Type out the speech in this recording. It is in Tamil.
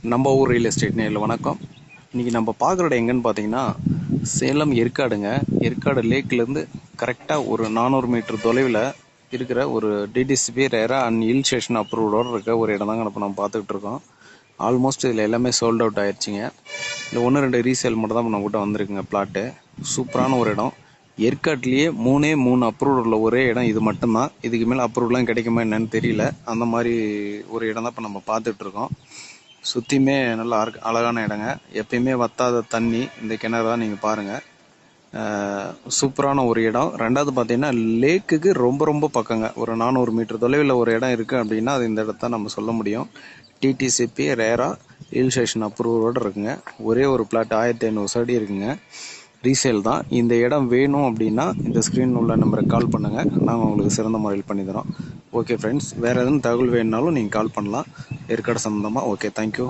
நம்ம ஊர் ரியல் எஸ்டேட் நேரில் வணக்கம். இன்றைக்கி நம்ம பார்க்குற இடம் எங்கன்னு பார்த்தீங்கன்னா சேலம் ஏற்காடுங்க. ஏற்காடு லேக்லேருந்து கரெக்டாக ஒரு 400 மீட்டர் தொலைவில் இருக்கிற ஒரு டிடிசிபி ரேரா அண்ட் ஹில் ஸ்டேஷன் அப்ரூவோடு இருக்க ஒரு இடம் தாங்க இப்போ நம்ம பார்த்துக்கிட்டு இருக்கோம். ஆல்மோஸ்ட் இதில் எல்லாமே சோல்ட் அவுட் ஆயிடுச்சுங்க. இல்லை 1-2 ரீசேல் மட்டும் தான் நம்மகிட்ட வந்திருக்குங்க. பிளாட்டு சூப்பரான ஒரு இடம். ஏற்காட்லேயே 3 அப்ரூவல் உள்ள ஒரே இடம் இது மட்டும்தான். இதுக்கு மேலே அப்ரூவல்லாம் கிடைக்குமா என்னன்னு தெரியல. அந்த மாதிரி ஒரு இடம் தான் இப்போ நம்ம பார்த்துட்ருக்கோம். சுற்றியுமே நல்லா அழகான இடங்க. எப்பயுமே வத்தாத தண்ணி இந்த கிணறு தான். நீங்கள் பாருங்கள், சூப்பரான ஒரு இடம். ரெண்டாவது பார்த்தீங்கன்னா லேக்குக்கு ரொம்ப ரொம்ப பக்கங்க. ஒரு 400 மீட்டர் தொலைவில் ஒரு இடம் இருக்குது அப்படின்னா அது இந்த இடத்த நம்ம சொல்ல முடியும். டிடிசிபி ரேரா ஹில் ஸ்டேஷன் அப்ரூவலோடு இருக்குங்க. ஒரே ஒரு பிளாட் 1500 சடி இருக்குங்க. ரீசேல் தான். இந்த இடம் வேணும் அப்படின்னா இந்த ஸ்க்ரீன் உள்ள நம்பருக்கு கால் பண்ணுங்கள். நாங்கள் உங்களுக்கு சிறந்த முறையில் பண்ணி தரோம். ஓகே ஃப்ரெண்ட்ஸ், வேறு எதுவும் தகவல் வேணுனாலும் நீங்கள் கால் பண்ணலாம் ஏற்காடு சம்மந்தமாக. Okay, thank you.